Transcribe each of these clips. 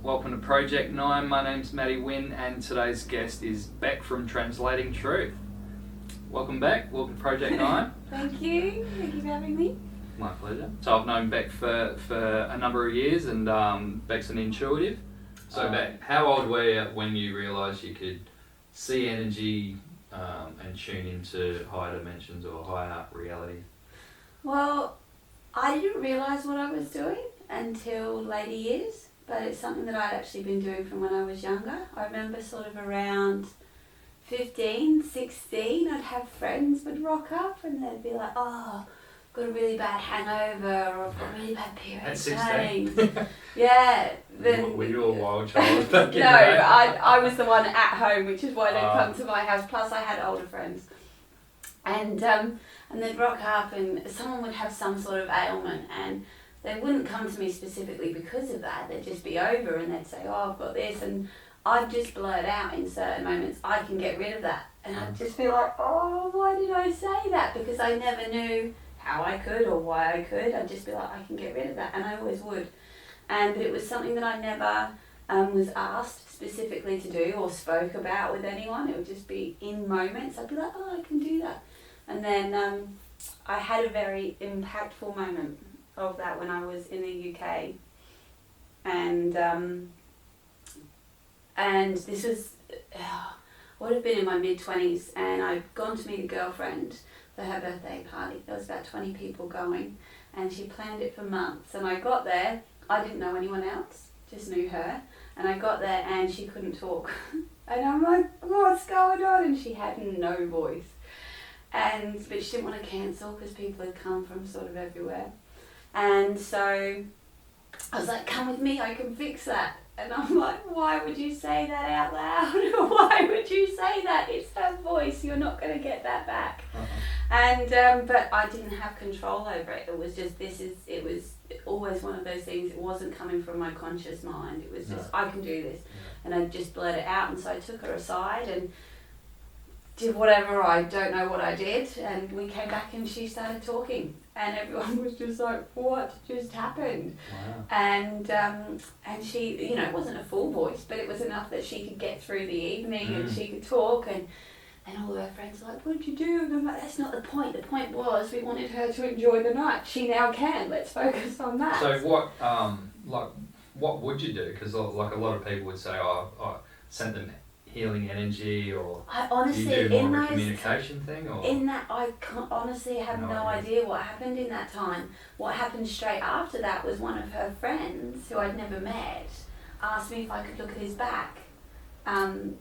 Welcome to Project 9, my name's Matty and today's guest is Bec from Translating Truth. Welcome Bec, welcome to Project 9. Thank you for having me. My pleasure. So I've known Bec for a number of years and Bec's an intuitive. So Bec, how old were you when you realised you could see energy and tune into higher dimensions or higher reality? Well, I didn't realise what I was doing until later years. But it's something that I'd actually been doing from when I was younger. I remember sort of around 15, 16, I'd have friends would rock up and they'd be like, oh, I've got a really bad hangover or I've got a really bad period. At 16? Yeah. Then, were you a wild child? No, I was the one at home, which is why they'd come to my house. Plus I had older friends. And they'd rock up and someone would have some sort of ailment and they wouldn't come to me specifically because of that. They'd just be over and they'd say, oh, I've got this. And I'd just blurt out in certain moments, I can get rid of that. And I'd just be like, oh, why did I say that? Because I never knew how I could or why I could. I'd just be like, I can get rid of that. And I always would. But it was something that I never was asked specifically to do or spoke about with anyone. It would just be in moments. I'd be like, oh, I can do that. And then I had a very impactful moment of that when I was in the UK, and this was would have been in my mid-20s, and I'd gone to meet a girlfriend for her birthday party. There was about 20 people going, and she planned it for months. And I got there, I didn't know anyone else, just knew her, and I got there and she couldn't talk, and I'm like, what's going on? And she had no voice, but she didn't want to cancel because people had come from sort of everywhere. And so I was like, come with me, I can fix that. And I'm like, why would you say that out loud? Why would you say that? It's her voice, you're not going to get that back. And but I didn't have control over it. It was just, it was always one of those things, it wasn't coming from my conscious mind. It was just, I can do this. And I just blurt it out. And so I took her aside and did whatever, I don't know what I did, and we came back and she started talking and everyone was just like, what just happened? Wow. And she, you know, it wasn't a full voice, but it was enough that she could get through the evening and she could talk, and all of her friends were like, what did you do? And I'm like, that's not the point. The point was we wanted her to enjoy the night. She now can. Let's focus on that. So what would you do? Because like a lot of people would say, oh, I sent them healing energy, or I honestly, do you do more of a communication thing? Or? In that, I honestly have no idea what happened in that time. What happened straight after that was one of her friends, who I'd never met, asked me if I could look at his back. And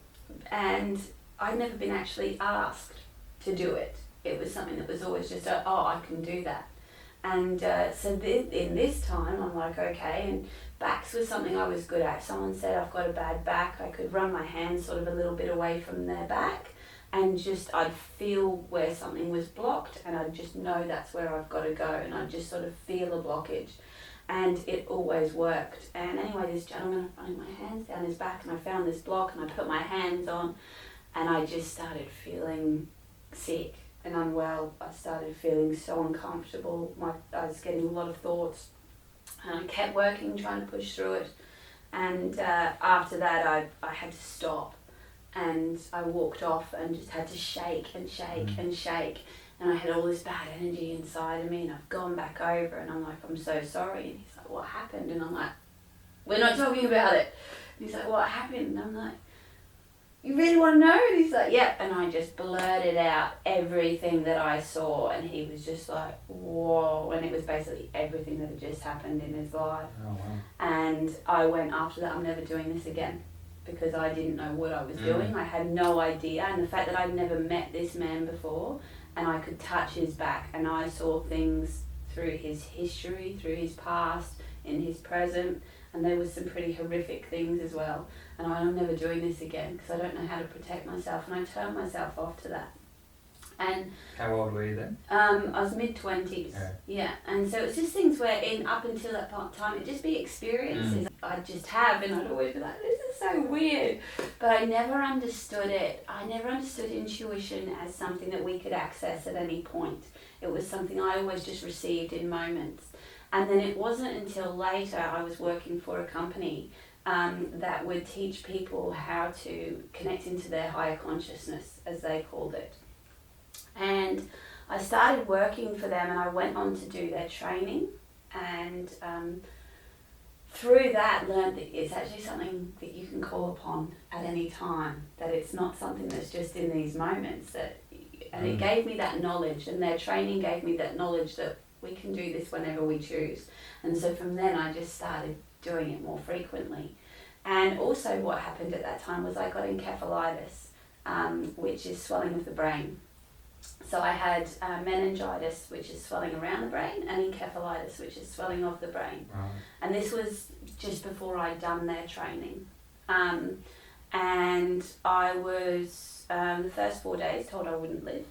I'd never been actually asked to do it. It was something that was always just, oh, I can do that. And so in this time, I'm like, okay, and backs was something I was good at. Someone said I've got a bad back. I could run my hands sort of a little bit away from their back and just I'd feel where something was blocked, and I'd just know that's where I've got to go, and I'd just sort of feel a blockage, and it always worked. And anyway, this gentleman, I running my hands down his back and I found this block and I put my hands on and I just started feeling sick and unwell. I started feeling so uncomfortable. I was getting a lot of thoughts. And I kept working, trying to push through it. And after that, I had to stop. And I walked off and just had to shake and shake and shake. And I had all this bad energy inside of me. And I've gone back over and I'm like, I'm so sorry. And he's like, what happened? And I'm like, we're not talking about it. And he's like, what happened? And I'm like, you really want to know? And he's like, yep. And I just blurted out everything that I saw, and he was just like, whoa. And it was basically everything that had just happened in his life. Oh, wow. And I went, after that, I'm never doing this again, because I didn't know what I was doing. I had no idea. And the fact that I'd never met this man before, and I could touch his back, and I saw things through his history, through his past, in his present, and there was some pretty horrific things as well. And I'm never doing this again because I don't know how to protect myself, and I turned myself off to that. And How old were you then? I was mid-20s. Yeah. Yeah, and so it's just things where up until that time, it'd just be experiences I'd just have, and I'd always be like, this is so weird. But I never understood it. I never understood intuition as something that we could access at any point. It was something I always just received in moments. And then it wasn't until later I was working for a company that would teach people how to connect into their higher consciousness, as they called it. And I started working for them, and I went on to do their training, and through that learned that it's actually something that you can call upon at any time, that it's not something that's just in these moments. And it gave me that knowledge, and their training gave me that knowledge that we can do this whenever we choose. And so from then I just started doing it more frequently. And also what happened at that time was I got encephalitis, which is swelling of the brain. So I had meningitis, which is swelling around the brain, and encephalitis, which is swelling of the brain. Right. And this was just before I'd done their training. And I was, the first 4 days, told I wouldn't live.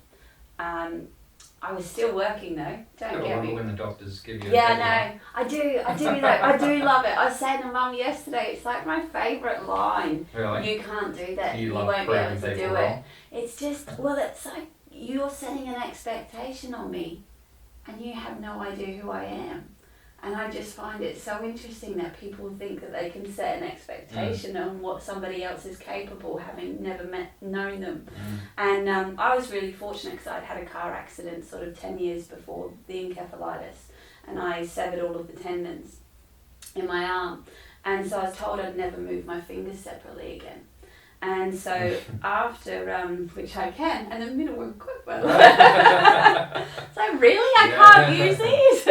I was still working though, don't get me. When the doctors give you Yeah, no, I do I do love it. I was saying to Mum yesterday, it's like my favourite line. Really? You can't do that, you love won't be able proving to do people it. wrong? It's just, well, it's like you're setting an expectation on me and you have no idea who I am. And I just find it so interesting that people think that they can set an expectation on what somebody else is capable, having never known them. And I was really fortunate because I'd had a car accident sort of 10 years before the encephalitis, and I severed all of the tendons in my arm. And so I was told I'd never move my fingers separately again. And so after, which I can, and the middle one quick, by the way. So really, I can't use these?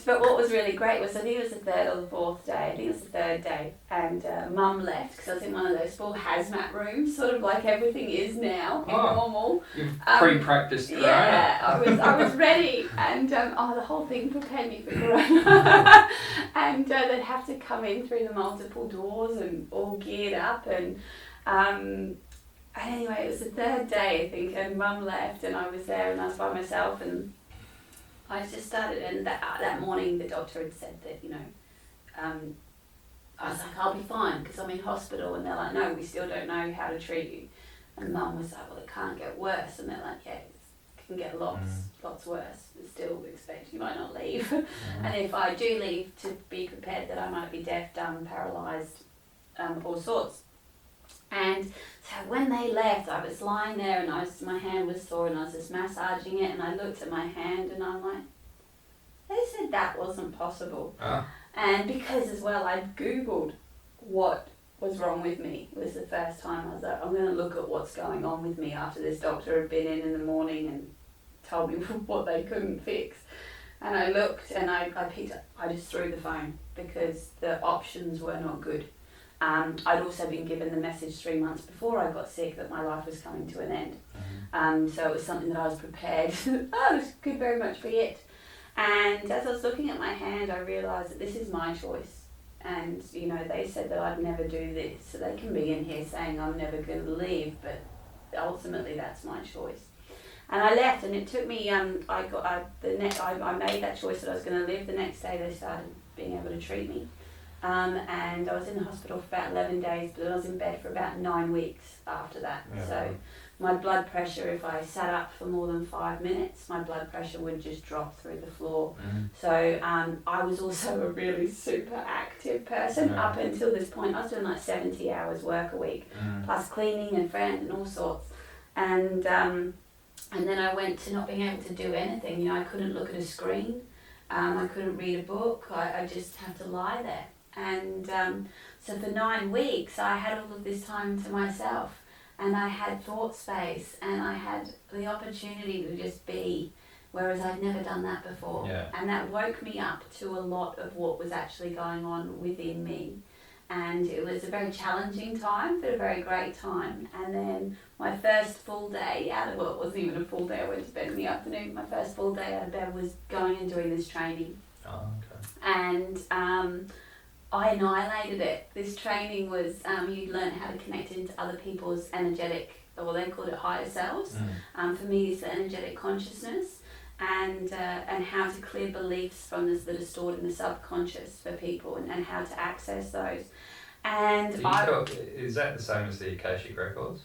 But what was really great was, I think it was the third or the fourth day, I think it was the third day, and Mum left because I was in one of those full hazmat rooms, sort of like everything is now, normal. You've pre-practiced corona. Yeah, I was ready, and the whole thing prepared me for corona. And they'd have to come in through the multiple doors and all geared up, and anyway, it was the third day, I think, and Mum left, and I was there, and I was by myself, and I just started, and that morning the doctor had said that, I was like, I'll be fine because I'm in hospital, and they're like, no, we still don't know how to treat you. And Mum was like, well, it can't get worse, and they're like, yeah, it can get lots worse, but still expect you might not leave. And if I do leave, to be prepared that I might be deaf, dumb, paralysed, all sorts. And so when they left, I was lying there, and my hand was sore, and I was just massaging it, and I looked at my hand, and I'm like, they said that wasn't possible. And because as well, I'd Googled what was wrong with me. It was the first time I was like, I'm going to look at what's going on with me after this doctor had been in the morning and told me what they couldn't fix. And I looked, and I just threw the phone because the options were not good. I'd also been given the message 3 months before I got sick that my life was coming to an end. So it was something that I was prepared. This could very much be it. And as I was looking at my hand, I realised that this is my choice. And, they said that I'd never do this. So they can be in here saying I'm never going to leave, but ultimately that's my choice. And I left, and it took me, I made that choice that I was going to live. The next day they started being able to treat me. And I was in the hospital for about 11 days, but I was in bed for about 9 weeks after that. Yeah. So my blood pressure, if I sat up for more than 5 minutes, my blood pressure would just drop through the floor. So I was also a really super active person up until this point. I was doing like 70 hours work a week, plus cleaning and friends and all sorts. And then I went to not being able to do anything. I couldn't look at a screen. I couldn't read a book. I just had to lie there. And so for 9 weeks, I had all of this time to myself, and I had thought space, and I had the opportunity to just be, whereas I'd never done that before. Yeah. And that woke me up to a lot of what was actually going on within me. And it was a very challenging time, but a very great time. And then my first full day out of it wasn't even a full day. I went to bed in the afternoon. My first full day out of bed was going and doing this training. Oh, okay. And I annihilated it. This training was, you learn how to connect into other people's energetic or they called it higher selves. For me, it's the energetic consciousness, and how to clear beliefs from this that are stored in the subconscious for people, and how to access those. And is that the same as the Akashic records?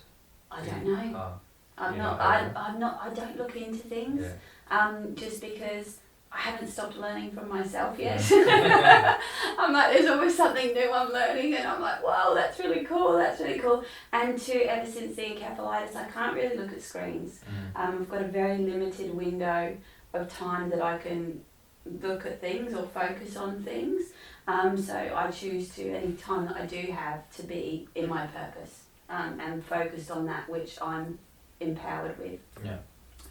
I don't know. Oh, I'm not. I don't look into things. Just because I haven't stopped learning from myself yet. I'm like, there's always something new I'm learning, and I'm like, wow, that's really cool. And ever since the encephalitis, I can't really look at screens. I've got a very limited window of time that I can look at things or focus on things. So I choose to, any time that I do have, to be in my purpose, and focused on that which I'm empowered with. Yeah.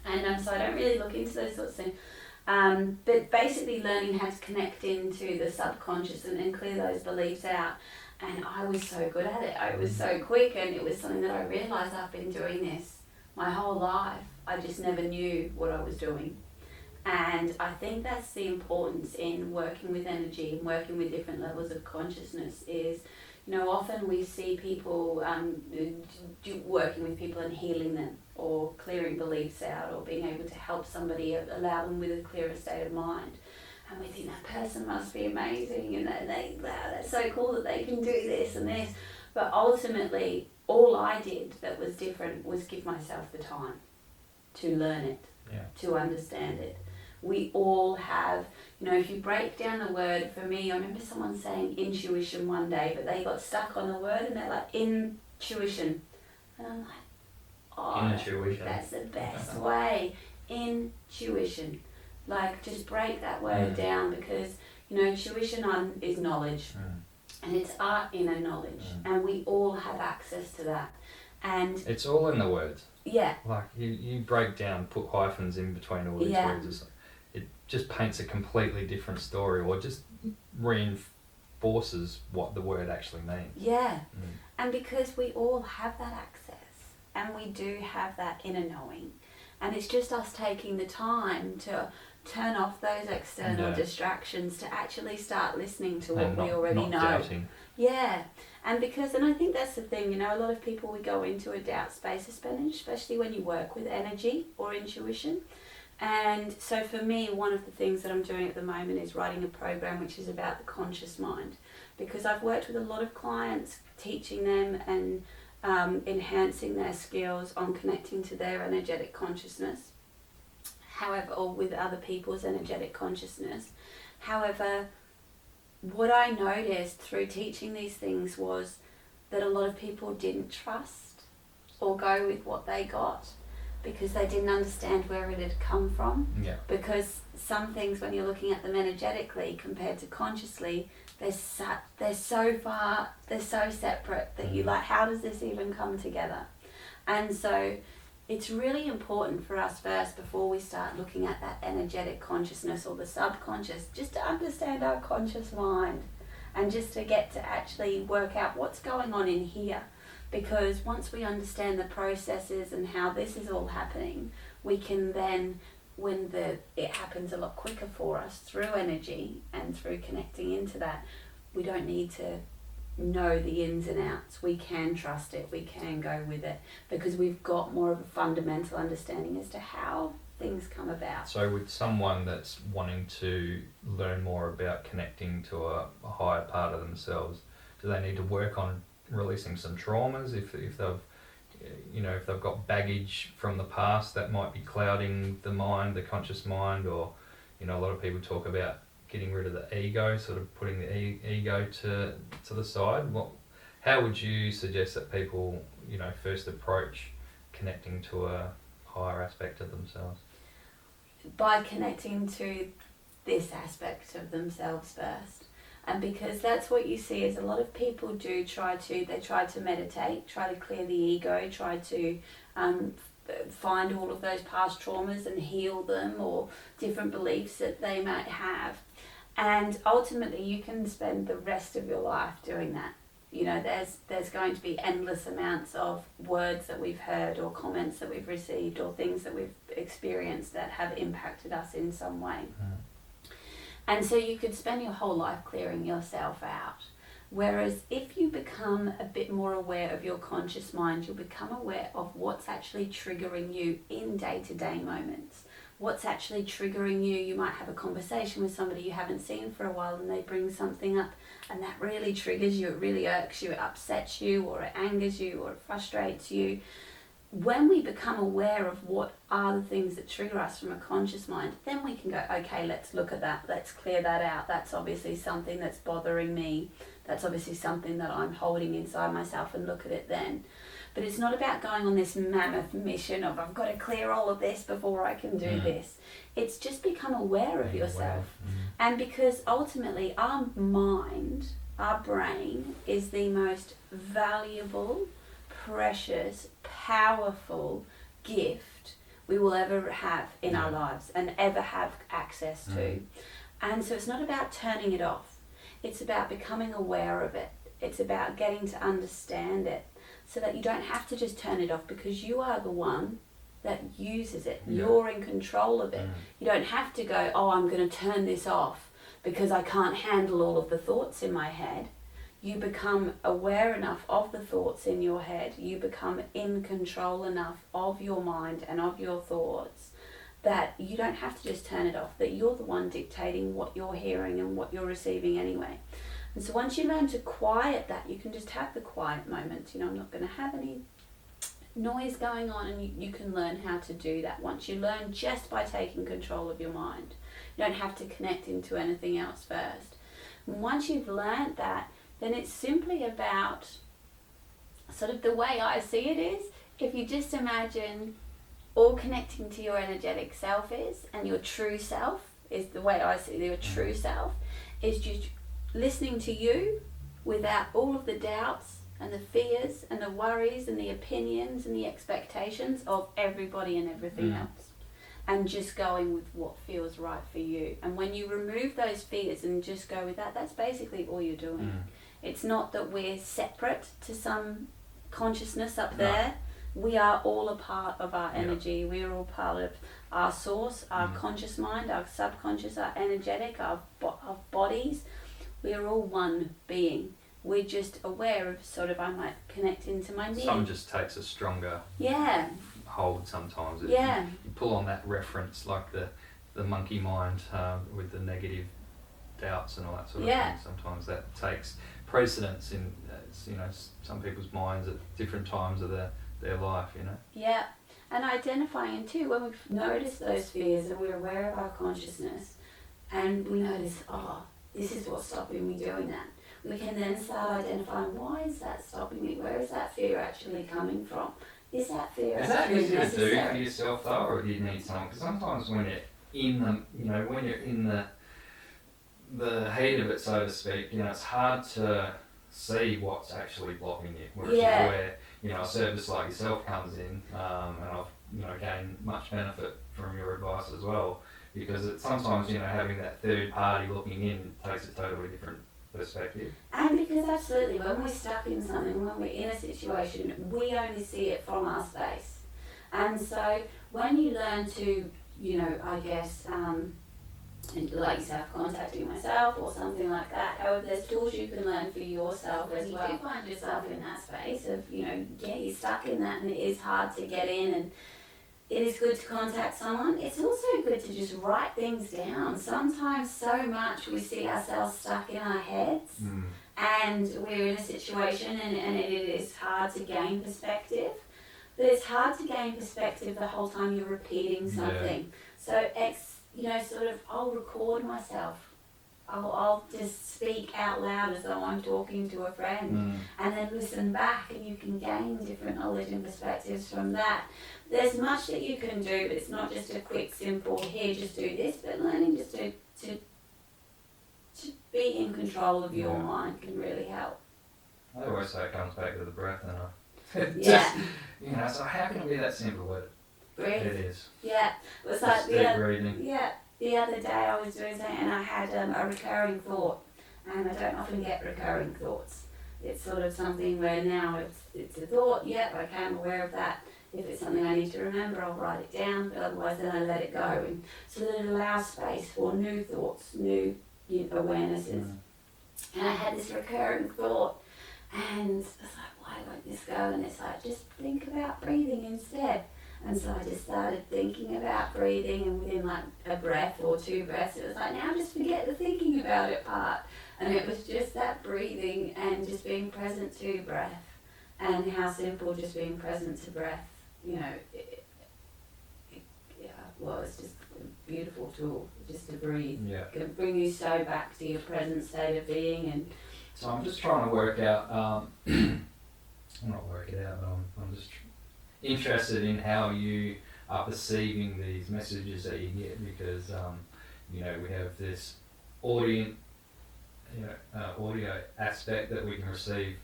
And so I don't really look into those sorts of things. But basically learning how to connect into the subconscious and clear those beliefs out. And I was so good at it. I was so quick, and it was something that I realised I've been doing this my whole life. I just never knew what I was doing. And I think that's the importance in working with energy and working with different levels of consciousness is, often we see people working with people and healing them, or clearing beliefs out, or being able to help somebody, allow them with a clearer state of mind. And we think that person must be amazing, and that's so cool that they can do this and this. But ultimately, all I did that was different was give myself the time to learn it, to understand it. We all have, if you break down the word, for me, I remember someone saying intuition one day, but they got stuck on the word and they're like, intuition. And I'm like, intuition. That's the best way. Intuition. Like, just break that word down, because, tuition is knowledge. And it's our inner knowledge. And we all have access to that. And it's all in the words. Yeah. Like, you break down, put hyphens in between all these words or something. It just paints a completely different story, or just reinforces what the word actually means. Yeah. And because we all have that access, and we do have that inner knowing, and it's just us taking the time to turn off those external distractions to actually start listening to what we already know. Doubting. Yeah. And I think that's the thing, a lot of people, we go into a doubt space, especially when you work with energy or intuition. And so for me, one of the things that I'm doing at the moment is writing a program which is about the conscious mind, because I've worked with a lot of clients, teaching them and enhancing their skills on connecting to their energetic consciousness, or with other people's energetic consciousness. However, what I noticed through teaching these things was that a lot of people didn't trust or go with what they got, because they didn't understand where it had come from. Yeah. Because some things, when you're looking at them energetically compared to consciously, they're so far, they're so separate that you're like, how does this even come together? And so it's really important for us first, before we start looking at that energetic consciousness or the subconscious, just to understand our conscious mind, and just to get to actually work out what's going on in here. Because once we understand the processes and how this is all happening, we can then, when it happens a lot quicker for us through energy and through connecting into that, we don't need to know the ins and outs. We can trust it, we can go with it, because we've got more of a fundamental understanding as to how things come about. So with someone that's wanting to learn more about connecting to a higher part of themselves, do they need to work on releasing some traumas if they've got baggage from the past that might be clouding the mind, the conscious mind, or a lot of people talk about getting rid of the ego, sort of putting the ego to the side. How would you suggest that people first approach connecting to a higher aspect of themselves? By connecting to this aspect of themselves first. And because that's what you see is a lot of people try to meditate, try to clear the ego, try to find all of those past traumas and heal them, or different beliefs that they might have. And ultimately you can spend the rest of your life doing that. There's going to be endless amounts of words that we've heard, or comments that we've received, or things that we've experienced that have impacted us in some way. And so you could spend your whole life clearing yourself out. Whereas if you become a bit more aware of your conscious mind, you'll become aware of what's actually triggering you in day-to-day moments. What's actually triggering you. You might have a conversation with somebody you haven't seen for a while and they bring something up and that really triggers you, it really irks you, it upsets you, or it angers you, or it frustrates you. When we become aware of what are the things that trigger us from a conscious mind, then we can go, okay, let's look at that, let's clear that out. That's obviously something that's bothering me. That's obviously something that I'm holding inside myself, and look at it then. But it's not about going on this mammoth mission of I've got to clear all of this before I can do this. It's just become aware of yourself. And because ultimately our mind, our brain is the most valuable, precious, powerful gift we will ever have in our lives and ever have access to. And so it's not about turning it off. It's about becoming aware of it. It's about getting to understand it so that you don't have to just turn it off, because you are the one that uses it. You're in control of it. You don't have to go, oh, I'm going to turn this off because I can't handle all of the thoughts in my head. You become aware enough of the thoughts in your head. You become in control enough of your mind and of your thoughts that you don't have to just turn it off, that you're the one dictating what you're hearing and what you're receiving anyway. And so once you learn to quiet that, you can just have the quiet moment. I'm not going to have any noise going on, and you can learn how to do that once you learn just by taking control of your mind. You don't have to connect into anything else first. And once you've learned that, then it's simply about, sort of the way I see it is, if you just imagine all connecting to your energetic self is, and your true self is the way I see your true self, is just listening to you without all of the doubts and the fears and the worries and the opinions and the expectations of everybody and everything else, and just going with what feels right for you. And when you remove those fears and just go with that, that's basically all you're doing. It's not that we're separate to some consciousness up there. We are all a part of our energy. We are all part of our source, our conscious mind, our subconscious, our energetic, our bodies. We are all one being. We're just aware of I might connect into my knee. Some just takes a stronger hold sometimes. You pull on that reference, like the monkey mind with the negative doubts and all that sort of thing. Sometimes that takes precedence in some people's minds at different times of their life. Yeah, and identifying too, when we've noticed those fears and we're aware of our consciousness, and we notice, this is what's stopping me doing that. We can then start identifying, why is that stopping me? Where is that fear actually coming from? Is that fear actually necessary? Is that easy to do for yourself though, or do you need someone? Because sometimes when you're in the heat of it, so to speak, it's hard to see what's actually blocking you. Whereas where a service like yourself comes in, and I've gained much benefit from your advice as well, because sometimes having that third party looking in takes a totally different perspective. And because absolutely, when we're stuck in something, when we're in a situation, we only see it from our space. And so when you learn to, like yourself, contacting myself or something like that, however, there's tools you can learn for yourself as well. You do find yourself in that space of, you're stuck in that and it is hard to get in, and it is good to contact someone. It's also good to just write things down. Sometimes so much we see ourselves stuck in our heads and we're in a situation and it is hard to gain perspective. But it's hard to gain perspective the whole time you're repeating something. So I'll record myself. I'll just speak out loud as though I'm talking to a friend, and then listen back, and you can gain different knowledge and perspectives from that. There's much that you can do, but it's not just a quick, simple, here, just do this, but learning just to be in control of your mind can really help. I always say it comes back to the breath, and so how can it be that simple with it? Breathe. It is. Yeah. It was like breathing. Yeah. The other day I was doing something and I had a recurring thought, and I don't often get recurring thoughts. It's sort of something where now it's a thought, I'm aware of that. If it's something I need to remember, I'll write it down, but otherwise then I let it go. And so that it allows space for new thoughts, new awarenesses. And I had this recurring thought, and I was like, why won't this go? And it's like, just think about breathing instead. And so I just started thinking about breathing, and within like a breath or 2 breaths, it was like, now just forget the thinking about it part. And it was just that breathing and just being present to breath, and how simple just being present to breath, it's just a beautiful tool just to breathe. Yeah. It can bring you so back to your present state of being. And so I'm just trying to work out, I'm not working it out, but I'm just interested in how you are perceiving these messages that you get, because we have this audio aspect that we can receive,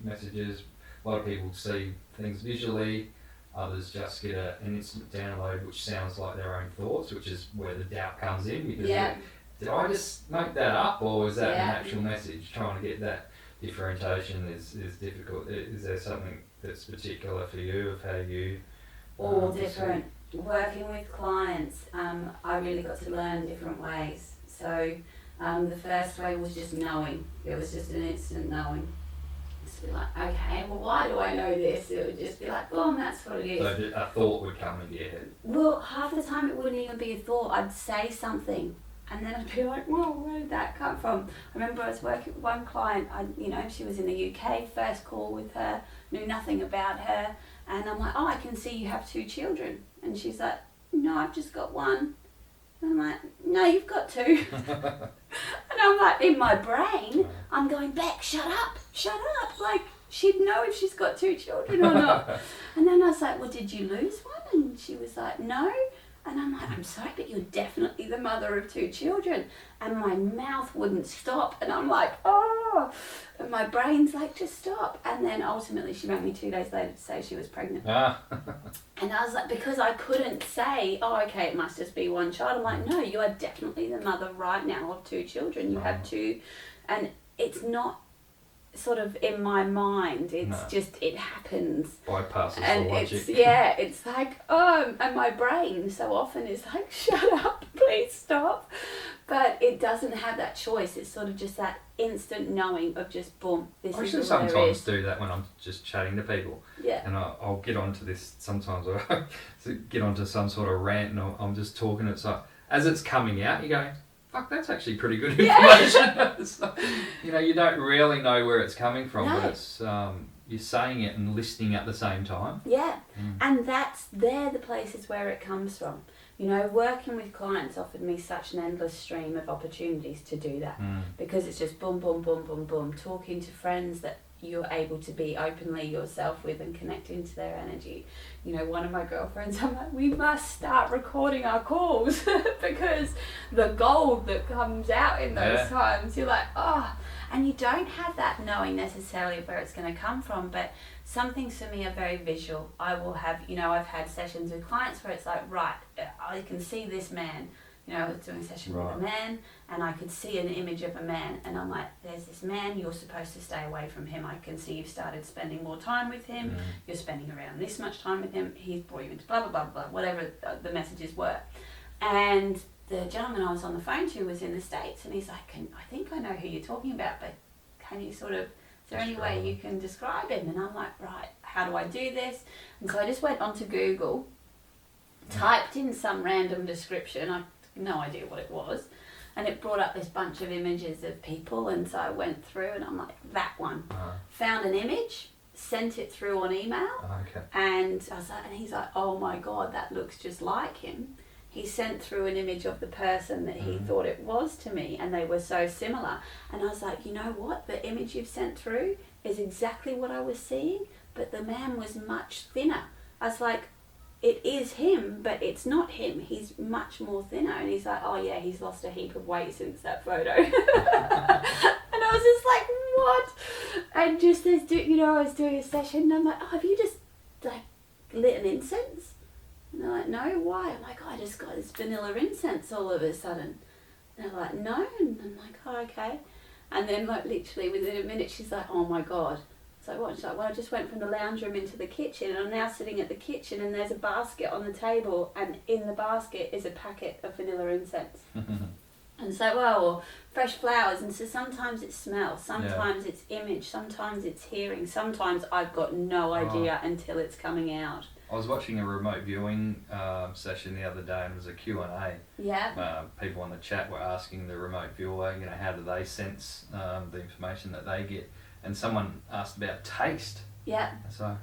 messages. A lot of people see things visually, others just get an instant download which sounds like their own thoughts, which is where the doubt comes in, because did I just make that up, or is that an actual message? Trying to get that differentiation is difficult. Is there something that's particular for you of how you... all different. Working with clients, I really got to learn different ways. So the first way was just knowing. It was just an instant knowing. Just be like, okay, well, why do I know this? It would just be like, boom, that's what it is. So a thought would come into your head? Well, half the time it wouldn't even be a thought. I'd say something, and then I'd be like, well, where did that come from? I remember I was working with one client, she was in the UK, first call with her, knew nothing about her, and I'm like, oh, I can see you have 2 children. And she's like, no, I've just got 1. And I'm like, no, you've got 2. And I'm like, in my brain, I'm going, Bec, shut up. Like, she'd know if she's got 2 children or not. And then I was like, well, did you lose one? And she was like, no. And I'm like, I'm sorry, but you're definitely the mother of 2 children. And my mouth wouldn't stop. And I'm like, oh. And my brain's like, just stop. And then ultimately she rang me 2 days later to say she was pregnant. And I was like, because I couldn't say, oh, okay, it must just be 1 child. I'm like, no, you are definitely the mother right now of 2 children. You have 2. And it's not sort of in my mind, it's just, it happens. Bypasses and the logic. It's like, oh, and my brain so often is like, shut up, please stop. But it doesn't have that choice. It's sort of just that instant knowing of just, boom, this I is should what sometimes it is. do that when I'm just chatting to people. Yeah. And I'll get onto this sometimes, or get onto some sort of rant, and I'm just talking. It's like, as it's coming out, you go, fuck, that's actually pretty good information. It's like, you don't really know where it's coming from, but it's you're saying it and listening at the same time. Yeah, and they're the places where it comes from. Working with clients offered me such an endless stream of opportunities to do that, because it's just boom, boom, boom, boom, boom, talking to friends that you're able to be openly yourself with and connecting to their energy. One of my girlfriends, I'm like, we must start recording our calls because the gold that comes out in those times, you're like, oh, and you don't have that knowing necessarily of where it's going to come from, but some things for me are very visual. I will have, I've had sessions with clients where it's like, right, I can see this man. I was doing a session with a man, and I could see an image of a man, and I'm like, there's this man, you're supposed to stay away from him. I can see you've started spending more time with him, you're spending around this much time with him, he's brought you into blah, blah, blah, blah, whatever the messages were. And the gentleman I was on the phone to was in the States, and he's like, I think I know who you're talking about, but can you sort of, is there any way you can describe him? And I'm like, right, how do I do this? And so I just went onto Google, typed in some random description, I no idea what it was, and it brought up this bunch of images of people, and so I went through and I'm like, that one. Found an image, sent it through on email, and I was like, and he's like, oh my god, that looks just like him. He sent through an image of the person that he thought it was to me, and they were so similar. And I was like, you know what, the image you've sent through is exactly what I was seeing, but the man was much thinner. I was like, it is him, but it's not him. He's much more thinner. And he's like, oh yeah, he's lost a heap of weight since that photo. And I was just like, what? And just as, I was doing a session, and I'm like, oh, have you just lit an incense? And they're like, no, why? I'm like, oh, I just got this vanilla incense all of a sudden. And they're like, no. And I'm like, oh, okay. And then literally within a minute, she's like, oh my God. So what? She's like, well, I just went from the lounge room into the kitchen, and I'm now sitting at the kitchen, and there's a basket on the table, and in the basket is a packet of vanilla incense. And so, or fresh flowers. And so sometimes it's smell, sometimes it's image, sometimes it's hearing, sometimes I've got no idea until it's coming out. I was watching a remote viewing session the other day, and it was a Q&A. Yeah. People on the chat were asking the remote viewer, how do they sense the information that they get? And someone asked about taste. Yeah. So,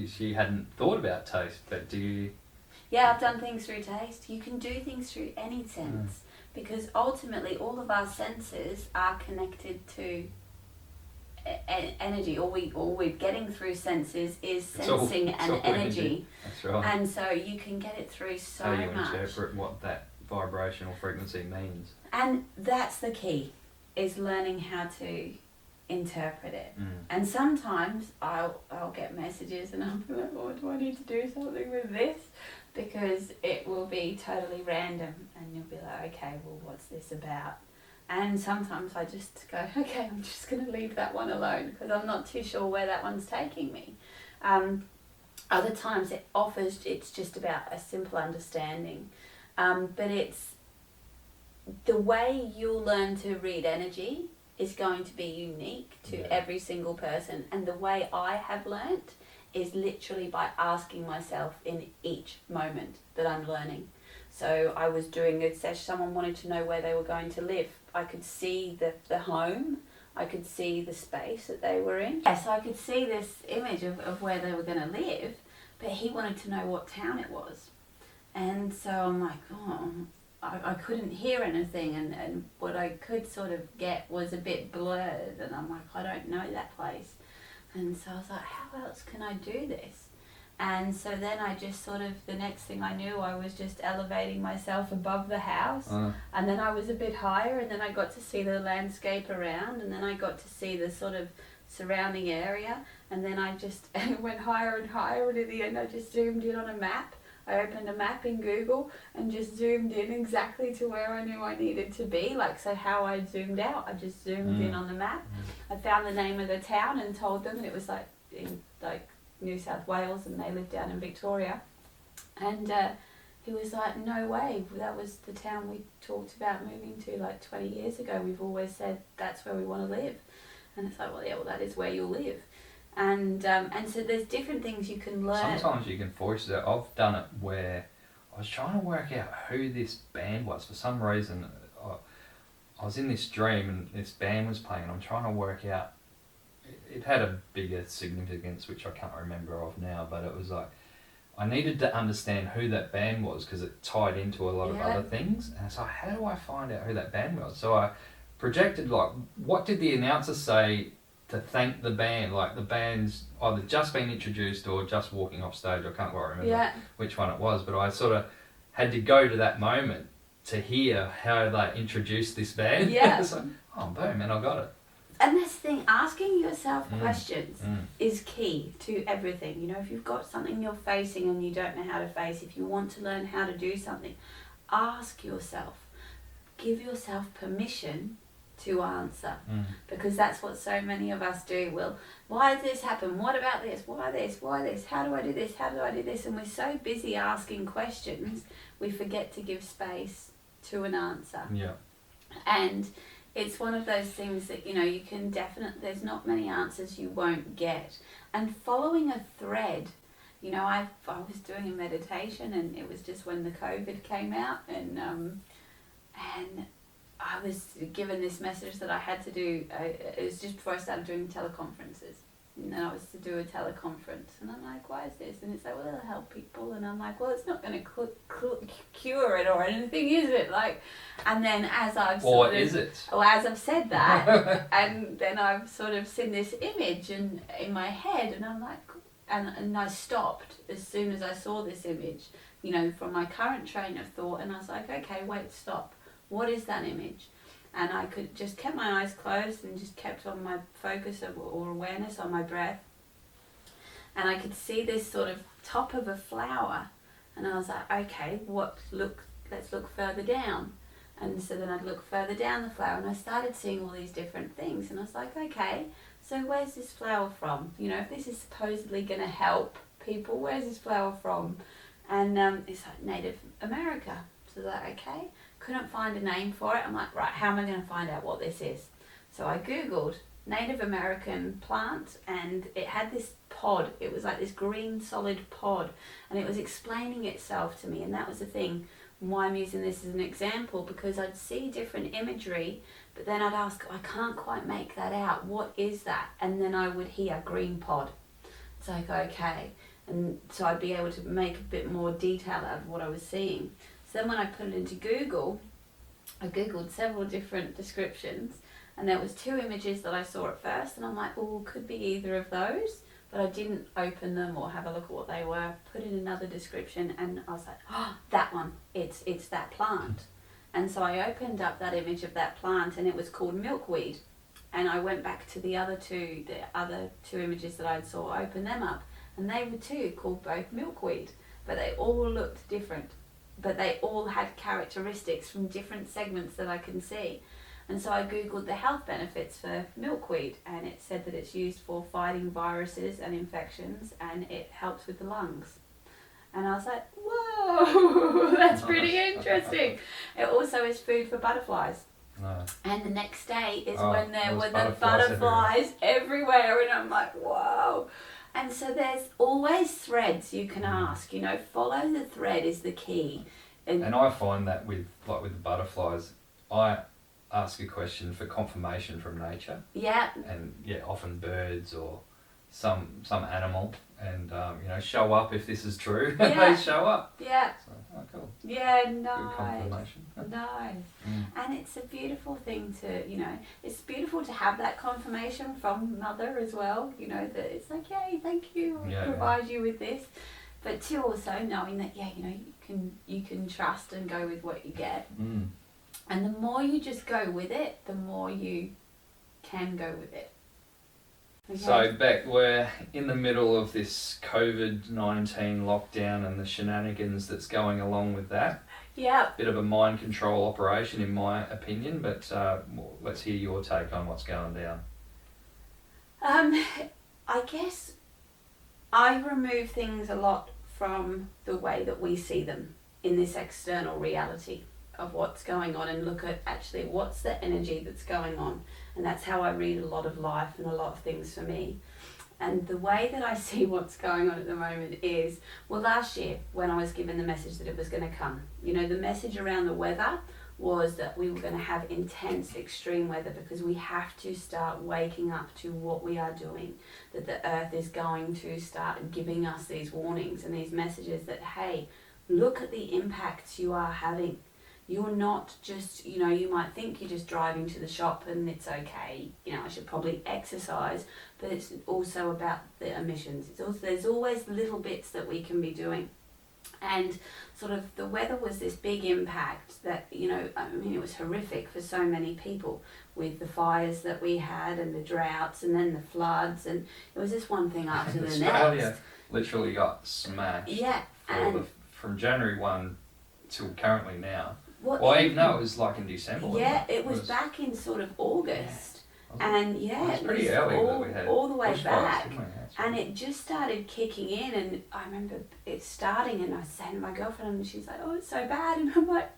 she hadn't thought about taste, but do you... Yeah, I've done things through taste. You can do things through any sense, because ultimately all of our senses are connected to energy. All we're getting through senses is sensing and energy. That's right. And so you can get it through so much. How do you interpret what that vibrational frequency means? And that's the key, is learning how to interpret it. And sometimes I'll get messages and I'll be like, oh, do I need to do something with this? Because it will be totally random and you'll be like, okay, well, what's this about? And sometimes I just go, okay, I'm just going to leave that one alone because I'm not too sure where that one's taking me. Other times it's just about a simple understanding. But it's the way you'll learn to read energy is going to be unique to every single person. And the way I have learnt is literally by asking myself in each moment that I'm learning. So I was doing a session, someone wanted to know where they were going to live. I could see the home, I could see the space that they were in. Yeah, so I could see this image of where they were going to live, but he wanted to know what town it was. And so I'm like, I couldn't hear anything, and what I could sort of get was a bit blurred, and I'm like, I don't know that place. And so I was like, how else can I do this? And so then I just sort of, the next thing I knew, I was just elevating myself above the house. And then I was a bit higher, and then I got to see the landscape around, and then I got to see the sort of surrounding area. And then I just went higher and higher, and at the end I just zoomed in on a map. I opened a map in Google and just zoomed in exactly to where I knew I needed to be. Like, so how I zoomed out, I just zoomed in on the map. I found the name of the town and told them, and it was like in New South Wales, and they lived down in Victoria. And he was like, no way, that was the town we talked about moving to like 20 years ago. We've always said that's where we want to live. And it's like, well, that is where you'll live. And so there's different things you can learn. Sometimes you can voice it. I've done it where I was trying to work out who this band was. For some reason, I was in this dream and this band was playing, and I'm trying to work out. It had a bigger significance, which I can't remember of now, but it was like I needed to understand who that band was because it tied into a lot of other things. And so how do I find out who that band was? So I projected, like, what did the announcer say to thank the band? Like, the band's either just been introduced or just walking off stage. I can't quite remember which one it was, but I sort of had to go to that moment to hear how they introduced this band. Yeah. So, boom, and I got it. And this thing, asking yourself questions is key to everything. If you've got something you're facing and you don't know how to face, if you want to learn how to do something, ask yourself. Give yourself permission to answer. Because that's what so many of us do. Well, why did this happen? What about this? Why this? Why this? How do I do this? How do I do this? And we're so busy asking questions, we forget to give space to an answer. Yeah. And it's one of those things that, you can definitely, there's not many answers you won't get. And following a thread, I was doing a meditation, and it was just when the COVID came out, and I was given this message that I had to do, it was just before I started doing teleconferences. And then I was to do a teleconference, and I'm like, why is this? And it's like, well, it'll help people. And I'm like, well, it's not going to cure it or anything, is it? And then as I've is it? Well, as I've said that, and then I've sort of seen this image in my head, and I'm like, and I stopped as soon as I saw this image, from my current train of thought, and I was like, okay, wait, stop. What is that image? And I could just kept my eyes closed and just kept on my focus or awareness on my breath. And I could see this sort of top of a flower. And I was like, okay, let's look further down. And so then I'd look further down the flower, and I started seeing all these different things. And I was like, okay, so where's this flower from? If this is supposedly going to help people, where's this flower from? And it's like Native America. So I was like, okay, couldn't find a name for it. I'm like, right, how am I going to find out what this is? So I Googled Native American plant, and it had this pod. It was like this green solid pod, and it was explaining itself to me. And that was the thing, why I'm using this as an example, because I'd see different imagery, but then I'd ask, I can't quite make that out. What is that? And then I would hear green pod. It's like, okay. And so I'd be able to make a bit more detail out of what I was seeing. So then when I put it into Google, I Googled several different descriptions, and there was 2 images that I saw at first, and I'm like, oh, could be either of those, but I didn't open them or have a look at what they were, put in another description, and I was like, oh, that one, it's that plant. And so I opened up that image of that plant, and it was called milkweed. And I went back to the other two images that I saw, opened them up, and they were too called both milkweed, but they all looked different, but they all had characteristics from different segments that I can see. And so I Googled the health benefits for milkweed, and it said that it's used for fighting viruses and infections, and it helps with the lungs. And I was like, whoa, that's pretty interesting. It also is food for butterflies. No. And the next day is when there were the butterflies butterflies everywhere, and I'm like, whoa. And so there's always threads you can ask, follow the thread is the key. And I find that with the butterflies, I ask a question for confirmation from nature. Yeah. And often birds or some animal, and show up if this is true. Yeah. They show up. Yeah. So, cool. Yeah, Good nice. confirmation. Nice. And it's a beautiful thing to, it's beautiful to have that confirmation from mother as well, that it's like, yay, thank you, I'll provide you with this. But to also knowing that, you can trust and go with what you get. And the more you just go with it, the more you can go with it. Okay. So, Bec, we're in the middle of this COVID-19 lockdown and the shenanigans that's going along with that. Yeah. Bit of a mind control operation, in my opinion, but let's hear your take on what's going down. I guess I remove things a lot from the way that we see them in this external reality of what's going on, and look at actually what's the energy that's going on. And that's how I read a lot of life and a lot of things for me. And the way that I see what's going on at the moment is, last year when I was given the message that it was going to come, the message around the weather was that we were going to have intense extreme weather because we have to start waking up to what we are doing, that the earth is going to start giving us these warnings and these messages that, hey, look at the impacts you are having. You're not just, you might think you're just driving to the shop and it's okay, I should probably exercise, but it's also about the emissions. There's always little bits that we can be doing. And sort of the weather was this big impact that, it was horrific for so many people with the fires that we had and the droughts and then the floods, and it was just one thing after the next. Australia literally got smashed. Yeah. From January 1 till currently now. It was like in December. Yeah, it was back in sort of August. And it was pretty early that we had all the way back. Didn't we? And it just started kicking in, and I remember it starting, and I was saying to my girlfriend, and she's like, oh, it's so bad. And I'm like,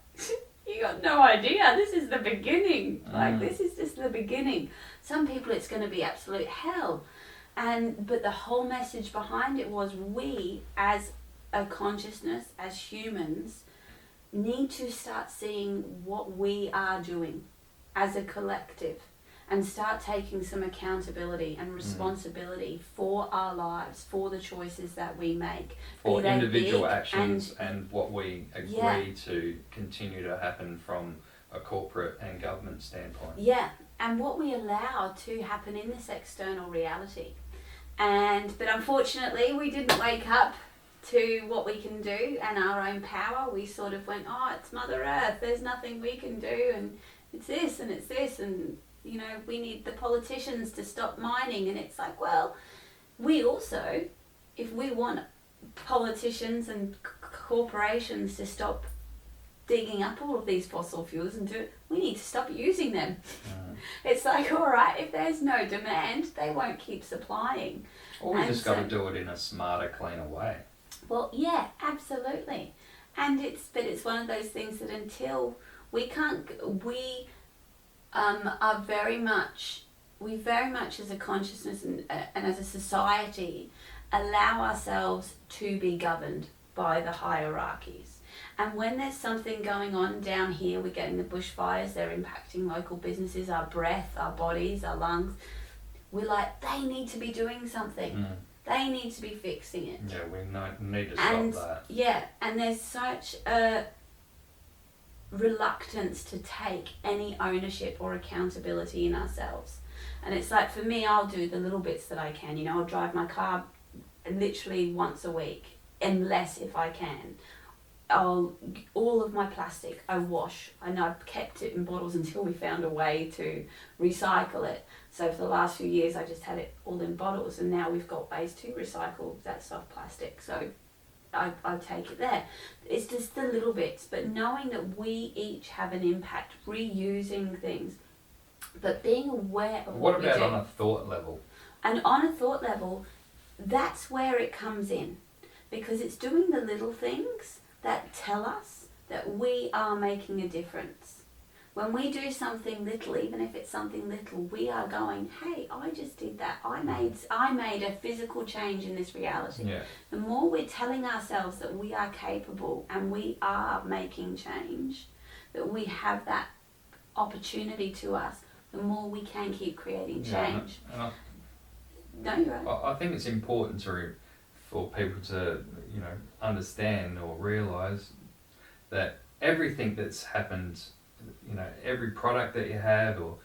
you got no idea. This is the beginning. This is just the beginning. Some people it's going to be absolute hell. But the whole message behind it was, we as a consciousness, as humans, need to start seeing what we are doing as a collective and start taking some accountability and responsibility for our lives, for the choices that we make. For individual actions and what we agree to continue to happen from a corporate and government standpoint. Yeah, and what we allow to happen in this external reality. But unfortunately, we didn't wake up to what we can do and our own power. We sort of went, it's Mother Earth, there's nothing we can do, and it's this and it's this, and we need the politicians to stop mining. And it's like, we also, if we want politicians and corporations to stop digging up all of these fossil fuels and we need to stop using them. It's like, all right, if there's no demand, they won't keep supplying. Or we just got to do it in a smarter, cleaner way. Well, yeah, absolutely. But it's one of those things that until We can't. Are very much. We very much as a consciousness and as a society allow ourselves to be governed by the hierarchies. And when there's something going on down here, we're getting the bushfires, they're impacting local businesses, our breath, our bodies, our lungs. We're like, they need to be doing something. They need to be fixing it. Yeah, we need to stop that. Yeah, and there's such a reluctance to take any ownership or accountability in ourselves. And it's like, for me, I'll do the little bits that I can. You know, I'll drive my car literally once a week, unless if I can. All of my plastic I wash. I know I've kept it in bottles until we found a way to recycle it. So for the last few years I just had it all in bottles, and now we've got ways to recycle that soft plastic. So I take it there. It's just the little bits, but knowing that we each have an impact, reusing things, but being aware of what we do. What about on a thought level? And on a thought level, that's where it comes in, because it's doing the little things that tell us that we are making a difference. When we do something little, even if it's something little, we are going, hey, I just did that. I made a physical change in this reality. Yeah. The more we're telling ourselves that we are capable and we are making change, that we have that opportunity to us, the more we can keep creating change. Yeah, No, you're right. I think it's important for people to, understand or realise that everything that's happened, every product that you have or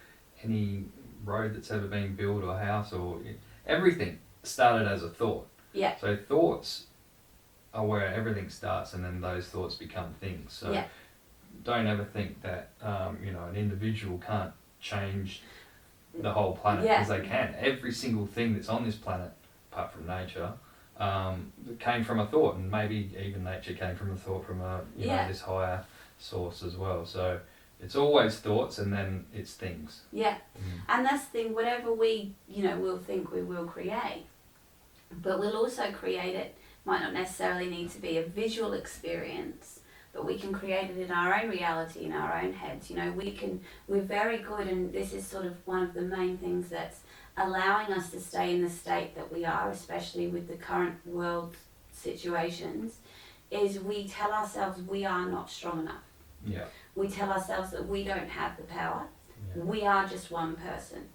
any road that's ever been built or house or everything started as a thought. Yeah. So thoughts are where everything starts, and then those thoughts become things. So don't ever think that, an individual can't change the whole planet, because they can. Every single thing that's on this planet, apart from nature, came from a thought, and maybe even nature came from a thought from this higher source as well. So it's always thoughts, and then it's things. Yeah, and that's the thing. Whatever we we'll think we will create, but we'll also create it. Might not necessarily need to be a visual experience, but we can create it in our own reality, in our own heads. We're very good, and this is sort of one of the main things that's allowing us to stay in the state that we are, especially with the current world situations, is we tell ourselves we are not strong enough. Yeah. We tell ourselves that we don't have the power. Yeah. We are just one person.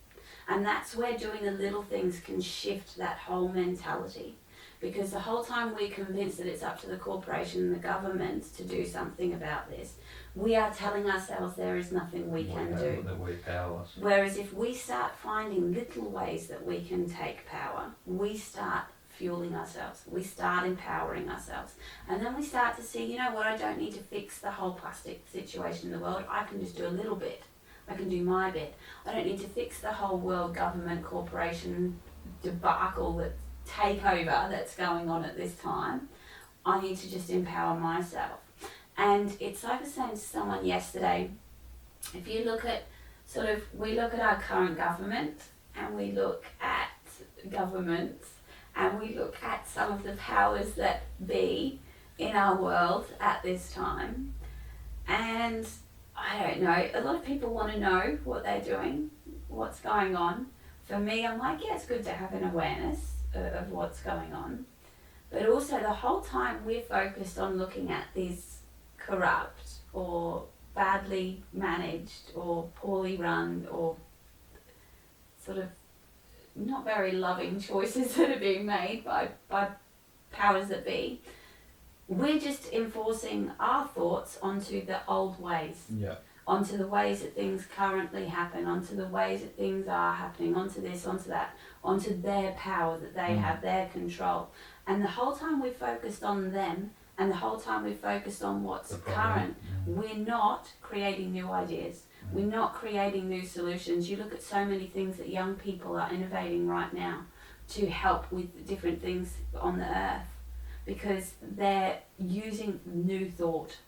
And that's where doing the little things can shift that whole mentality. Because the whole time we're convinced that it's up to the corporation and the government to do something about this, we are telling ourselves there is nothing we can do. That we're powerless. Whereas if we start finding little ways that we can take power, we start fueling ourselves, we start empowering ourselves. And then we start to see, you know what, I don't need to fix the whole plastic situation in the world, I can just do a little bit. I can do my bit. I don't need to fix the whole world government corporation debacle that takeover that's going on at this time. I need to just empower myself. And it's like I was saying to someone yesterday, if you look at we look at our current government, and we look at governments, and we look at some of the powers that be in our world at this time, and I don't know, a lot of people want to know what they're doing, what's going on. For me, I'm like, yeah, it's good to have an awareness of what's going on, but also the whole time we're focused on looking at these corrupt or badly managed or poorly run or sort of not very loving choices that are being made by powers that be. We're just enforcing our thoughts onto the old ways. Yeah. Onto the ways that things currently happen, onto the ways that things are happening, onto this, onto that, onto their power that they have, their control. And the whole time we're focused on them, and the whole time we're focused on what's current, we're not creating new ideas. We're not creating new solutions. You look at so many things that young people are innovating right now to help with different things on the earth, because they're using new thought.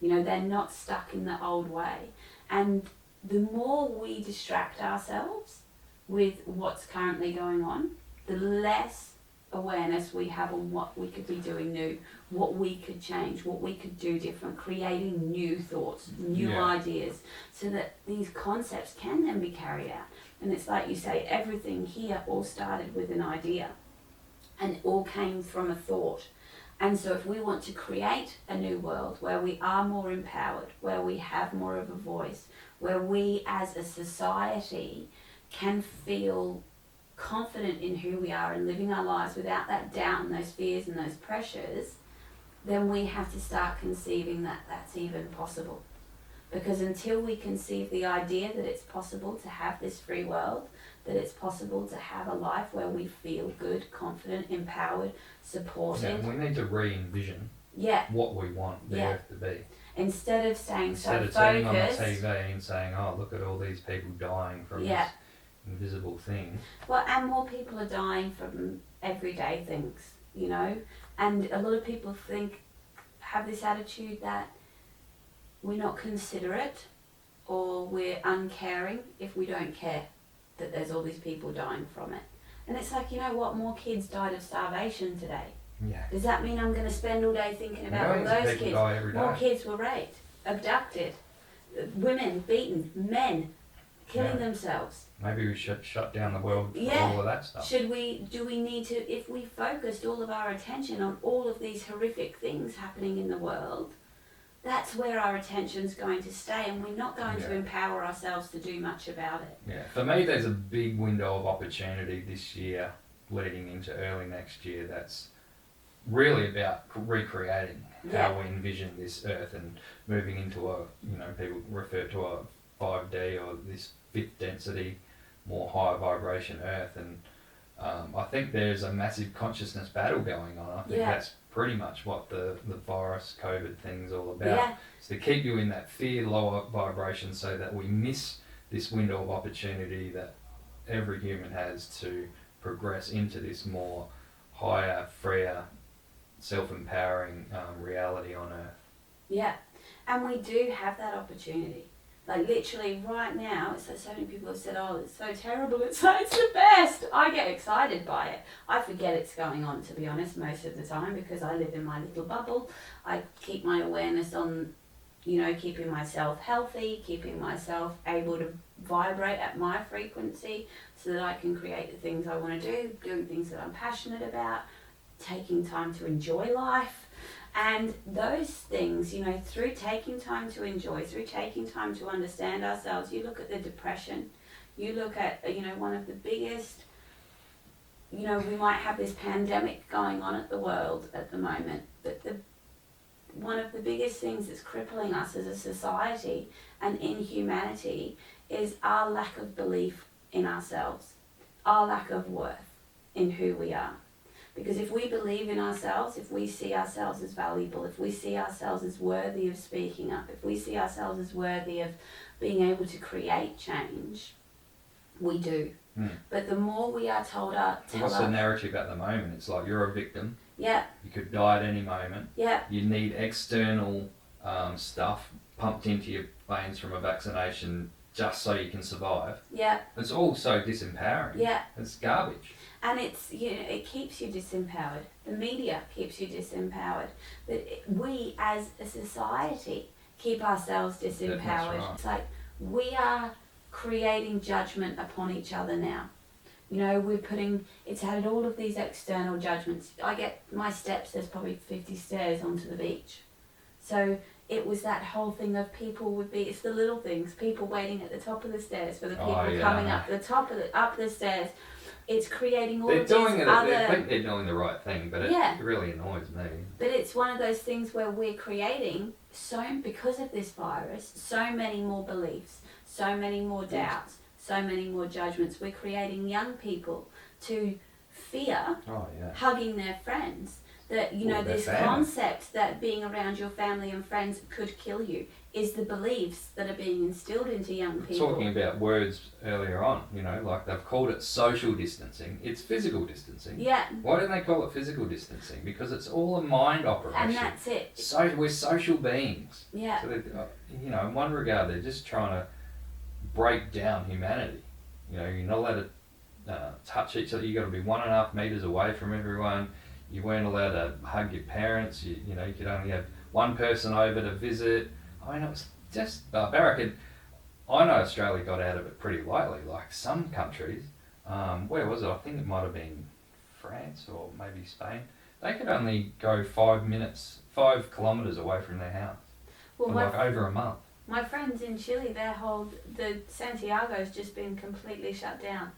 They're not stuck in the old way. And the more we distract ourselves with what's currently going on, the less awareness we have on what we could be doing new, what we could change, what we could do different, creating new thoughts, new ideas, so that these concepts can then be carried out. And it's like you say, everything here all started with an idea and it all came from a thought. And so if we want to create a new world where we are more empowered, where we have more of a voice, where we as a society can feel confident in who we are and living our lives without that doubt and those fears and those pressures, then we have to start conceiving that that's even possible. Because until we conceive the idea that it's possible to have this free world, that it's possible to have a life where we feel good, confident, empowered, supported. Yeah, we need to re-envision what we want the earth to be. Instead of staying Instead of turning on the TV and saying, oh, look at all these people dying from this invisible thing. Well, and more people are dying from everyday things, you know. And a lot of people have this attitude that we're not considerate or we're uncaring if we don't care that there's all these people dying from it. And it's like, you know what, more kids died of starvation today. Yeah. Does that mean I'm going to spend all day thinking about all those kids? More kids were raped, abducted, women beaten, men killing themselves. Maybe we should shut down the world for all of that stuff. Do we need to, if we focused all of our attention on all of these horrific things happening in the world, that's where our attention's going to stay, and we're not going to empower ourselves to do much about it. Yeah, for me there's a big window of opportunity this year leading into early next year that's really about recreating how we envision this earth and moving into a, people refer to a 5D or this fifth density, more high vibration earth, and I think there's a massive consciousness battle going on. I think that's pretty much what the virus COVID thing's all about. Yeah. It's to keep you in that fear lower vibration so that we miss this window of opportunity that every human has to progress into this more higher, freer, self-empowering reality on earth. Yeah, and we do have that opportunity. Like literally right now, it's like so many people have said, oh, it's so terrible, it's the best. I get excited by it. I forget it's going on, to be honest, most of the time, because I live in my little bubble. I keep my awareness on, keeping myself healthy, keeping myself able to vibrate at my frequency so that I can create the things I want to do, doing things that I'm passionate about, taking time to enjoy life. And those things, through taking time to enjoy, through taking time to understand ourselves, you look at the depression, you look at, one of the biggest, we might have this pandemic going on at the world at the moment, but one of the biggest things that's crippling us as a society and in humanity is our lack of belief in ourselves, our lack of worth in who we are. Because if we believe in ourselves, if we see ourselves as valuable, if we see ourselves as worthy of speaking up, if we see ourselves as worthy of being able to create change, we do. But the more we are told what's the narrative at the moment? It's like you're a victim. Yeah. You could die at any moment. Yeah. You need external stuff pumped into your veins from a vaccination just so you can survive. Yeah. It's all so disempowering. Yeah. It's garbage. And it's, it keeps you disempowered. The media keeps you disempowered. But we as a society keep ourselves disempowered. Right. It's like we are creating judgment upon each other now. It's added all of these external judgments. I get my steps, there's probably 50 stairs onto the beach. So it was that whole thing of it's the little things, people waiting at the top of the stairs for the people coming up the stairs. It's creating all of these I think they're doing the right thing, but it really annoys me. But it's one of those things where we're creating, because of this virus, so many more beliefs, so many more doubts, so many more judgments. We're creating young people to fear hugging their friends. That, this concept that being around your family and friends could kill you is the beliefs that are being instilled into young people. Talking about words earlier on, like they've called it social distancing. It's physical distancing. Yeah. Why don't they call it physical distancing? Because it's all a mind operation. And that's it. So we're social beings. Yeah. So in one regard, they're just trying to break down humanity. You're not allowed to touch each other. You got to be 1.5 meters away from everyone. You weren't allowed to hug your parents. You could only have one person over to visit. I mean, it was just barbaric. And I know Australia got out of it pretty lightly. Like some countries, where was it? I think it might have been France or maybe Spain. They could only go 5 kilometers away from their house for like over a month. My friends in Chile, the Santiago's just been completely shut down.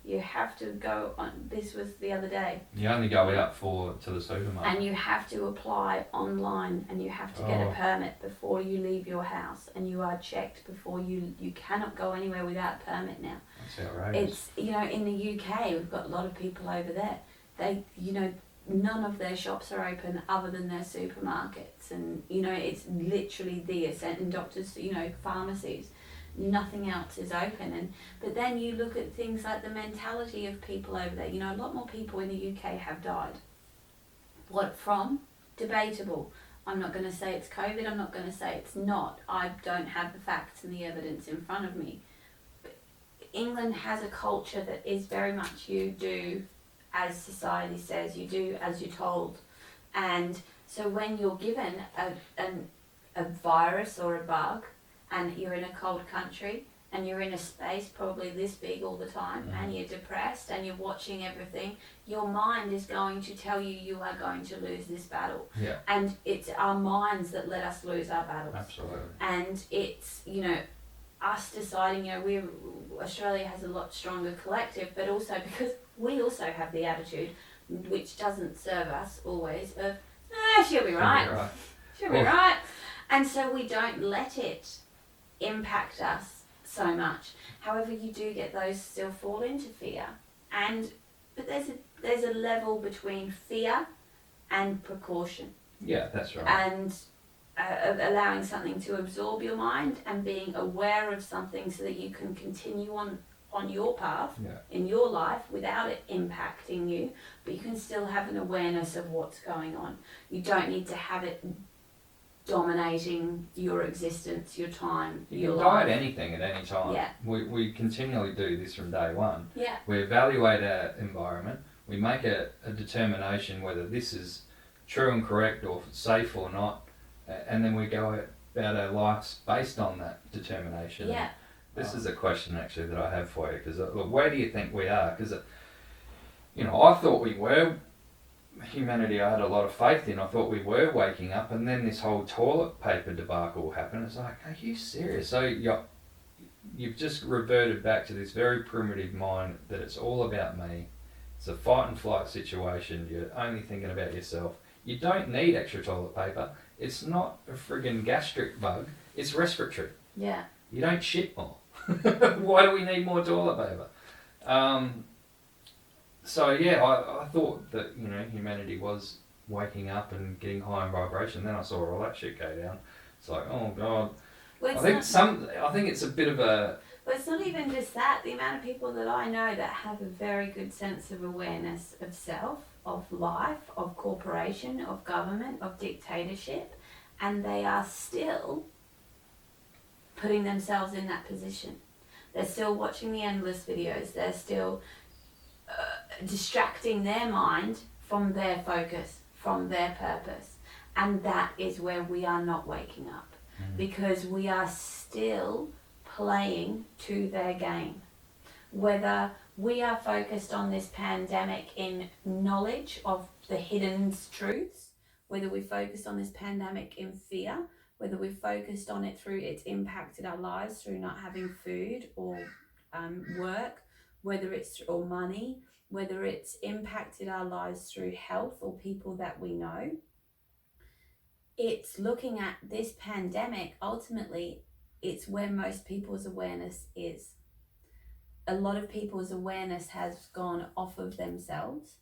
You have to go on, this was the other day. You only go out to the supermarket. And you have to apply online and you have to get a permit before you leave your house, and you are checked before you cannot go anywhere without a permit now. That's outrageous. It's, in the UK, we've got a lot of people over there. They, none of their shops are open other than their supermarkets, and it's literally and doctors, pharmacies, nothing else is open. But then you look at things like the mentality of people over there. A lot more people in the UK have died. What from? Debatable. I'm not going to say it's COVID, I'm not going to say it's not. I don't have the facts and the evidence in front of me. But England has a culture that is very much you do as society says, you do as you're told. And so when you're given a virus or a bug, and you're in a cold country, and you're in a space probably this big all the time, and you're depressed, and you're watching everything, your mind is going to tell you you are going to lose this battle. Yeah. And it's our minds that let us lose our battles. Absolutely. And it's, us deciding, Australia has a lot stronger collective, but also because we also have the attitude, which doesn't serve us always, of, she'll be right. She'll be right. And so we don't let it impact us so much. However, you do get those still fall into fear. But there's a level between fear and precaution. Yeah, that's right. And allowing something to absorb your mind and being aware of something so that you can continue on your path in your life without it impacting you, but you can still have an awareness of what's going on. You don't need to have it dominating your existence, your time, you your can life. die at anything at any time. Yeah. We continually do this from day one. Yeah. We evaluate our environment, we make a determination whether this is true and correct or safe or not, and then we go about our lives based on that determination. Yeah. This is a question actually that I have for you, because where do you think we are? Because I thought we were humanity. I had a lot of faith in. I thought we were waking up, and then this whole toilet paper debacle happened. It's like, are you serious? So you've just reverted back to this very primitive mind that it's all about me. It's a fight and flight situation. You're only thinking about yourself. You don't need extra toilet paper. It's not a friggin' gastric bug. It's respiratory. Yeah. You don't shit more. Why do we need more toilet paper? So yeah, I thought that humanity was waking up and getting high in vibration. Then I saw all that shit go down. It's like, oh god. Well, I think it's a bit of a. But it's not even just that. The amount of people that I know that have a very good sense of awareness of self, of life, of corporation, of government, of dictatorship, and they are still putting themselves in that position. They're still watching the endless videos. They're still distracting their mind from their focus, from their purpose. And that is where we are not waking up, because we are still playing to their game. Whether we are focused on this pandemic in knowledge of the hidden truths, whether we focused on this pandemic in fear, whether we focused on it through it's impacted our lives through not having food or work, whether it's or money, whether it's impacted our lives through health or people that we know. It's looking at this pandemic, ultimately, it's where most people's awareness is. A lot of people's awareness has gone off of themselves,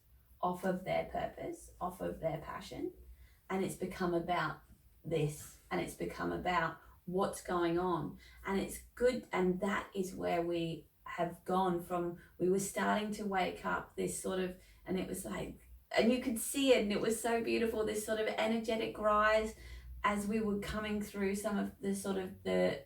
off of their purpose, off of their passion, and it's become about this, and it's become about what's going on. And it's good, and that is where we have gone from. We were starting to wake up this sort of, and it was like, and you could see it, and it was so beautiful, this sort of energetic rise as we were coming through some of the sort of the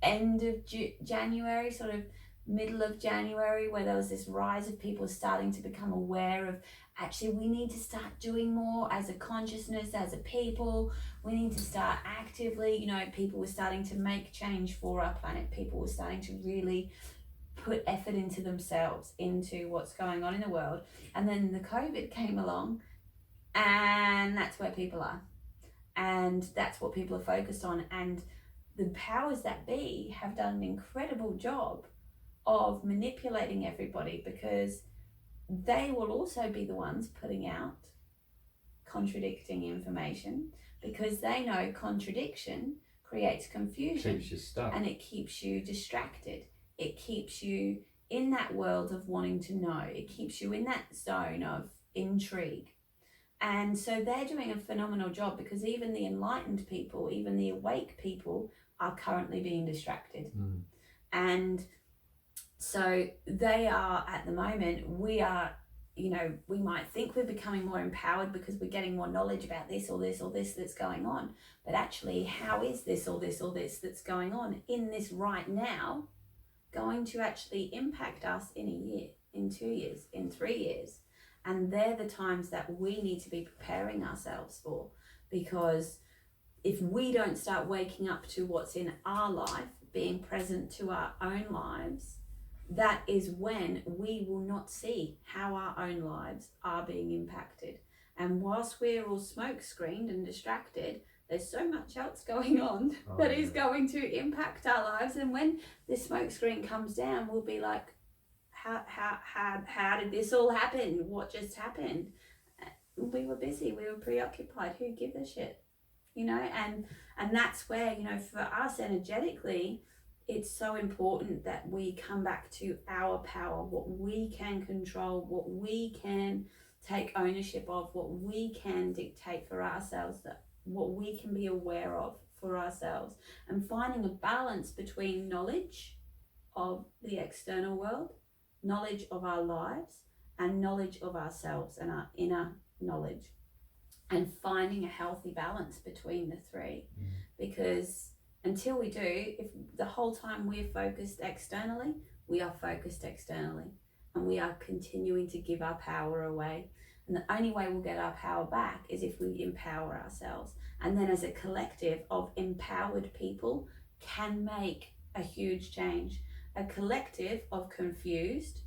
end of January, sort of middle of January, where there was this rise of people starting to become aware of, actually, we need to start doing more as a consciousness, as a people. We need to start actively, people were starting to make change for our planet. People were starting to really put effort into themselves, into what's going on in the world. And then the COVID came along, and that's where people are. And that's what people are focused on. And the powers that be have done an incredible job of manipulating everybody, because they will also be the ones putting out contradicting information, because they know contradiction creates confusion. Keeps you stuck. And it keeps you distracted. It keeps you in that world of wanting to know. It keeps you in that zone of intrigue. And so they're doing a phenomenal job, because even the enlightened people, even the awake people, are currently being distracted. And so they are, at the moment, we are, we might think we're becoming more empowered because we're getting more knowledge about this or this or this that's going on. But actually, how is this or this or this that's going on in this right now going to actually impact us in a year, in 2 years, in 3 years? And they're the times that we need to be preparing ourselves for, because if we don't start waking up to what's in our life, being present to our own lives, that is when we will not see how our own lives are being impacted. And whilst we're all smoke screened and distracted, there's so much else going on that is going to impact our lives. And when this smoke screen comes down, we'll be like, how did this all happen? What just happened? We were busy, we were preoccupied. Who gives a shit? And that's where, for us energetically, it's so important that we come back to our power, what we can control, what we can take ownership of, what we can dictate for ourselves, that what we can be aware of for ourselves, and finding a balance between knowledge of the external world, knowledge of our lives, and knowledge of ourselves and our inner knowledge, and finding a healthy balance between the three. Because until we do, if the whole time we're focused externally, we are focused externally, and we are continuing to give our power away. And the only way we'll get our power back is if we empower ourselves. And then as a collective of empowered people can make a huge change. A collective of confused,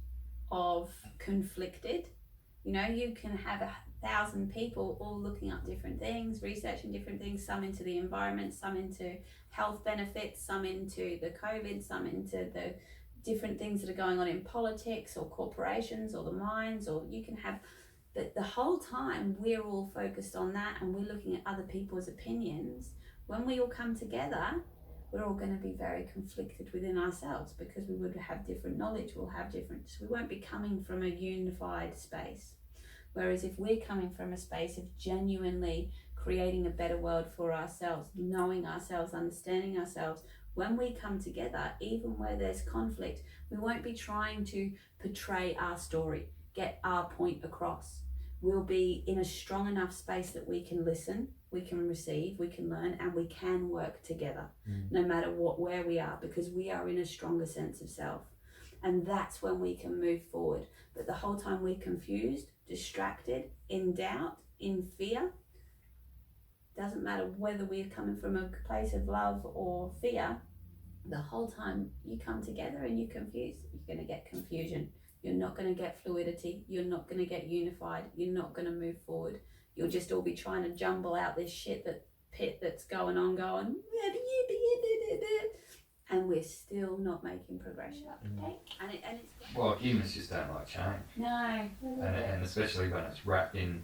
of conflicted, you can have 1,000 people all looking up different things, researching different things, some into the environment, some into health benefits, some into the COVID, some into the different things that are going on in politics or corporations or the mines, or you can have, but the whole time we're all focused on that, and we're looking at other people's opinions. When we all come together, we're all going to be very conflicted within ourselves, because we would have different knowledge, we'll have different, so we won't be coming from a unified space. Whereas if we're coming from a space of genuinely creating a better world for ourselves, knowing ourselves, understanding ourselves, when we come together, even where there's conflict, we won't be trying to portray our story, get our point across. We'll be in a strong enough space that we can listen, we can receive, we can learn, and we can work together, no matter where we are, because we are in a stronger sense of self. And that's when we can move forward. But the whole time we're confused, distracted, in doubt, in fear, doesn't matter whether we're coming from a place of love or fear, the whole time you come together and you're confused, you're going to get confusion. You're not going to get fluidity. You're not going to get unified. You're not going to move forward. You'll just all be trying to jumble out this shit that's going on, and we're still not making progression. And it's well, humans just don't like change. No. And especially when it's wrapped in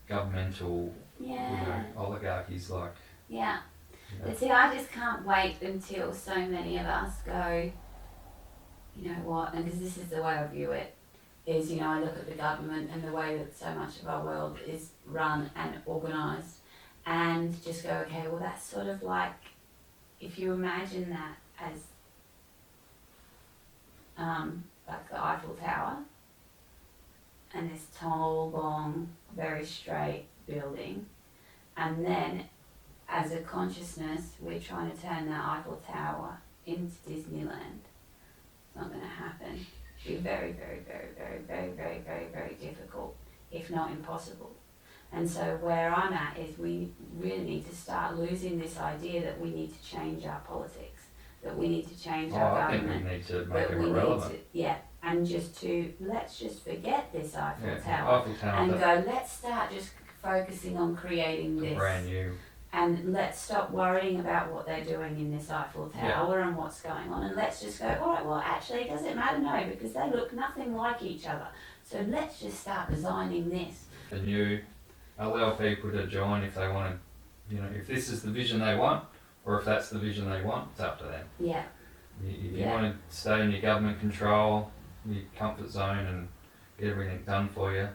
governmental, oligarchies like. Yeah. But see, I just can't wait until so many of us go, you know what, and because this is the way I view it, is, I look at the government and the way that so much of our world is run and organised, and just go, okay, well that's sort of like, if you imagine that as like the Eiffel Tower, and this tall, long, very straight building, and then as a consciousness we're trying to turn that Eiffel Tower into Disneyland. not going to happen. It'll be very, very, very, very, very, very, very, very difficult, if not impossible. And so where I'm at is we really need to start losing this idea that we need to change our politics, that we need to change our I government. think we need to make that it we more need relevant. to, and let's just forget this Eiffel Yeah, Tower Eiffel Tower, and go, let's start just focusing on creating this. brand new. And let's stop worrying about what they're doing in this Eiffel Tower and what's going on, and let's just go, all right, well, actually, does it matter? No, because they look nothing like each other. So let's just start designing this. The new, allow people to join if they want to, if this is the vision they want, or if that's the vision they want, it's up to them. Yeah. You want to stay in your government control, your comfort zone, and get everything done for you,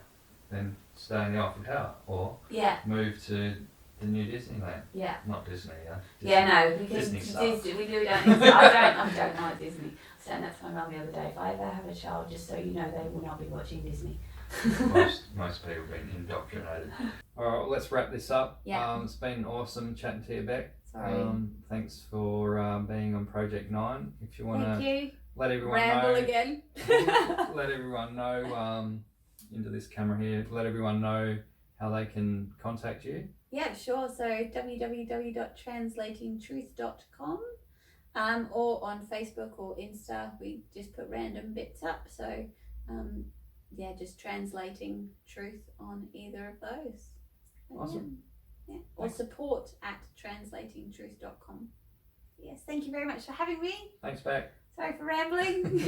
then stay in the Eiffel Tower, or move to the new Disneyland. Yeah. Not Disney, No, because Disney stuff. we do don't. I don't like Disney. I was saying that to my mum the other day. If I ever have a child, just so you know, they will not be watching Disney. most people have been indoctrinated. All right, well, let's wrap this up. Yeah. It's been awesome chatting to you, Bec. Sorry. Thanks for being on Project 9. If you want to let everyone Ramble know, again. let everyone know into this camera here. Let everyone know how they can contact you. Yeah, sure. So www.translatingtruth.com or on Facebook or Insta. We just put random bits up. So just translating truth on either of those. Awesome. Yeah. Or support at translatingtruth.com. Yes, thank you very much for having me. Thanks, Bec. Sorry for rambling.